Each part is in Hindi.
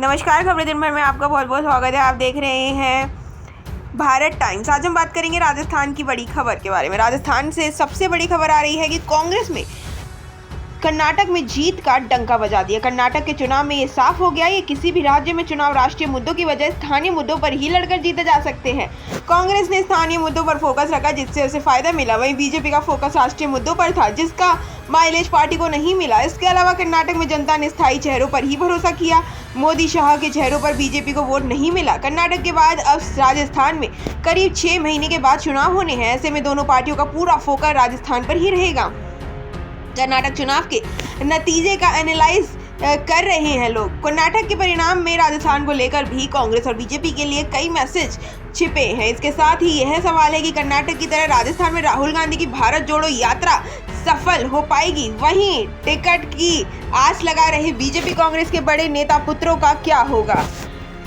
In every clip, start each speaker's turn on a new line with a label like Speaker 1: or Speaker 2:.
Speaker 1: नमस्कार, खबरें दिन भर में आपका बहुत बहुत स्वागत है। आप देख रहे हैं भारत टाइम्स। आज हम बात करेंगे राजस्थान की बड़ी खबर के बारे में। राजस्थान से सबसे बड़ी खबर आ रही है कि कांग्रेस में कर्नाटक में जीत का डंका बजा दिया। कर्नाटक के चुनाव में ये साफ हो गया, ये किसी भी राज्य में चुनाव राष्ट्रीय मुद्दों की बजाय स्थानीय मुद्दों पर ही लड़कर जीते जा सकते हैं। कांग्रेस ने स्थानीय मुद्दों पर फोकस रखा, जिससे उसे फायदा मिला। वहीं बीजेपी का फोकस राष्ट्रीय मुद्दों पर था, जिसका माइलेज पार्टी को नहीं मिला। इसके अलावा कर्नाटक में जनता ने स्थायी चेहरों पर ही भरोसा किया। मोदी शाह के चेहरों पर बीजेपी को वोट नहीं मिला। कर्नाटक के बाद अब राजस्थान में करीब 6 महीने के बाद चुनाव होने हैं। ऐसे में दोनों पार्टियों का पूरा फोकस राजस्थान पर ही रहेगा। कर्नाटक चुनाव के नतीजे का एनालाइज कर रहे हैं लोग। कर्नाटक के परिणाम में राजस्थान को लेकर भी कांग्रेस और बीजेपी के लिए कई मैसेज छिपे हैं। इसके साथ ही यह सवाल है कि कर्नाटक की तरह राजस्थान में राहुल गांधी की भारत जोड़ो यात्रा सफल हो पाएगी। वहीं टिकट की आस लगा रहे बीजेपी कांग्रेस के बड़े नेता पुत्रों का क्या होगा।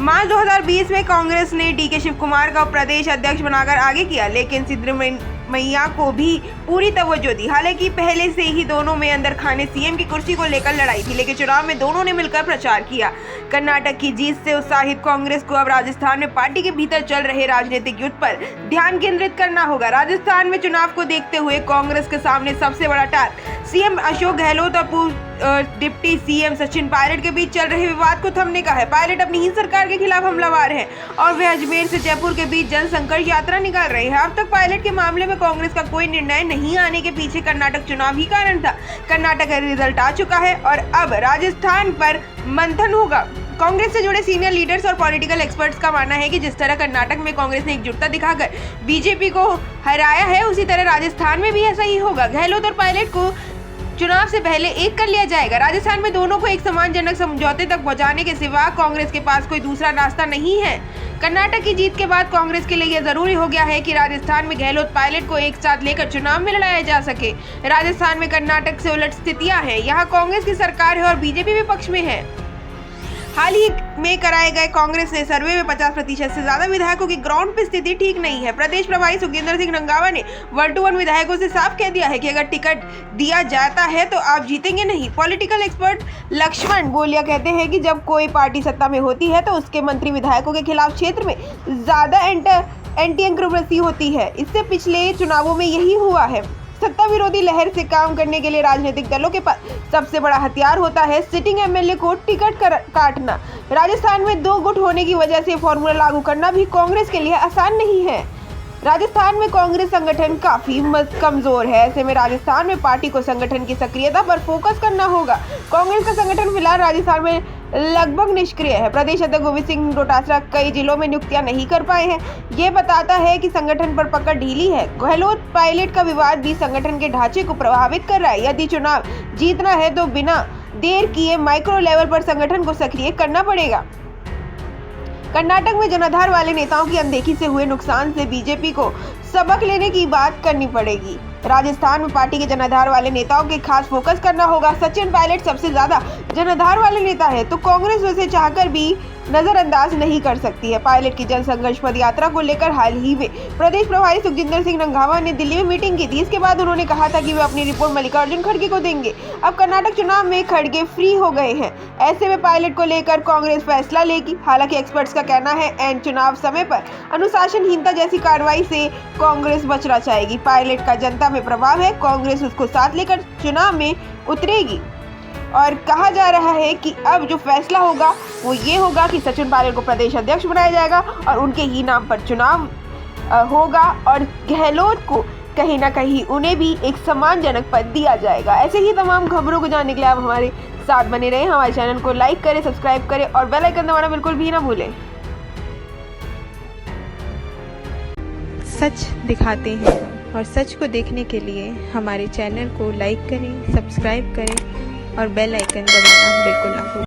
Speaker 1: मार्च 2020 में कांग्रेस ने डीके शिव कुमार का प्रदेश अध्यक्ष बनाकर आगे किया, लेकिन सिद्धरमैया को भी पूरी तवज्जो दी। हालांकि पहले से ही दोनों में अंदर खाने सीएम की कुर्सी को लेकर लड़ाई थी, लेकिन चुनाव में दोनों ने मिलकर प्रचार किया। कर्नाटक की जीत से उत्साहित कांग्रेस को अब राजस्थान में पार्टी के भीतर चल रहे राजनीतिक युद्ध पर ध्यान केंद्रित करना होगा। राजस्थान में चुनाव को देखते हुए कांग्रेस के सामने सबसे बड़ा टास्क सीएम अशोक गहलोत और डिप्टी सीएम सचिन पायलट के बीच चल रहे विवाद को थमने का है। पायलट अपनी ही सरकार के खिलाफ हमलावर हैं और वे अजमेर से जयपुर के बीच जनसंघर्ष यात्रा निकाल रहे हैं। अब तक पायलट के मामले में कांग्रेस का कोई निर्णय नहीं आने के पीछे कर्नाटक चुनाव ही कारण था। कर्नाटक का रिजल्ट आ चुका है और अब राजस्थान पर मंथन होगा। कांग्रेस से जुड़े सीनियर लीडर्स और पॉलिटिकल एक्सपर्ट्स का मानना है कि जिस तरह कर्नाटक में कांग्रेस ने एकजुटता दिखाकर बीजेपी को हराया है, उसी तरह राजस्थान में भी ऐसा ही होगा। गहलोत और पायलट को चुनाव से पहले एक कर लिया जाएगा। राजस्थान में दोनों को एक सम्मानजनक समझौते तक पहुंचाने के सिवा कांग्रेस के पास कोई दूसरा रास्ता नहीं है। कर्नाटक की जीत के बाद कांग्रेस के लिए यह जरूरी हो गया है कि राजस्थान में गहलोत पायलट को एक साथ लेकर चुनाव में लड़ाया जा सके। राजस्थान में कर्नाटक से उलट स्थितियां हैं। यहाँ कांग्रेस की सरकार है और बीजेपी विपक्ष में है। हाल ही में कराए गए कांग्रेस ने सर्वे में 50% से ज्यादा विधायकों की ग्राउंड पे स्थिति ठीक नहीं है। प्रदेश प्रभारी सुखजिंदर सिंह रंधावा ने 1 to 1 विधायकों से साफ कह दिया है कि अगर टिकट दिया जाता है तो आप जीतेंगे नहीं। पॉलिटिकल एक्सपर्ट लक्ष्मण बोलिया कहते हैं कि जब कोई पार्टी सत्ता में होती है तो उसके मंत्री विधायकों के खिलाफ क्षेत्र में ज्यादा एंटी इंक्रोमेसी होती है। इससे पिछले चुनावों में यही हुआ है। सत्ता विरोधी लहर से काम करने के लिए राजनीतिक दलों के पास सबसे बड़ा हथियार होता है सिटिंग एमएलए को टिकट काटना। राजस्थान में 2 गुट होने की वजह से फॉर्मूला लागू करना भी कांग्रेस के लिए आसान नहीं है। राजस्थान में कांग्रेस संगठन काफी कमजोर है। ऐसे में राजस्थान में पार्टी को संगठन की सक्रियता पर फोकस करना होगा। कांग्रेस का संगठन फिलहाल राजस्थान में लगभग निष्क्रिय है। प्रदेश अध्यक्ष गोविंद सिंह डोटासरा कई जिलों में नियुक्तियां नहीं कर पाए हैं। ये बताता है कि संगठन पर पकड़ ढीली है। गहलोत पायलट का विवाद भी संगठन के ढांचे को प्रभावित कर रहा है। यदि चुनाव जीतना है तो बिना देर किए माइक्रो लेवल पर संगठन को सक्रिय करना पड़ेगा। कर्नाटक में जनाधार वाले नेताओं की अनदेखी से हुए नुकसान से बीजेपी को सबक लेने की बात करनी पड़ेगी। राजस्थान में पार्टी के जनाधार वाले नेताओं के खास फोकस करना होगा। सचिन पायलट सबसे ज्यादा जनाधार वाले नेता है, तो कांग्रेस उसे चाहकर भी नजरअंदाज नहीं कर सकती है। पायलट की जनसंघर्ष पद यात्रा को लेकर हाल ही में प्रदेश प्रभारी सुखजिंदर सिंह रंधावा ने दिल्ली में मीटिंग की थी। इसके बाद उन्होंने कहा था कि वे अपनी रिपोर्ट मल्लिकार्जुन खड़गे को देंगे। अब कर्नाटक चुनाव में खड़गे फ्री हो गए हैं। ऐसे में पायलट को लेकर कांग्रेस फैसला लेगी। हालांकि एक्सपर्ट्स का कहना है एंड चुनाव समय पर अनुशासनहीनता जैसी कार्रवाई से कांग्रेस बचना चाहेगी। पायलट का जनता में प्रभाव है, कांग्रेस उसको साथ लेकर चुनाव में उतरेगी। और कहा जा रहा है कि अब जो फैसला होगा वो ये होगा कि सचिन पायलट को प्रदेश अध्यक्ष बनाया जाएगा और उनके ही नाम पर चुनाव होगा और गहलोत को कहीं ना कहीं उन्हें भी एक सम्मानजनक पद दिया जाएगा। ऐसे ही तमाम खबरों को जानने के लिए आप हमारे साथ बने रहें। हमारे चैनल को लाइक करें, सब्सक्राइब करें और बेल आइकन दबाना बिल्कुल भी ना भूलें।
Speaker 2: सच दिखाते हैं और सच को देखने के लिए हमारे चैनल को लाइक करें, सब्सक्राइब करें और बेल आइकन दबाना बिल्कुल ना भूलें।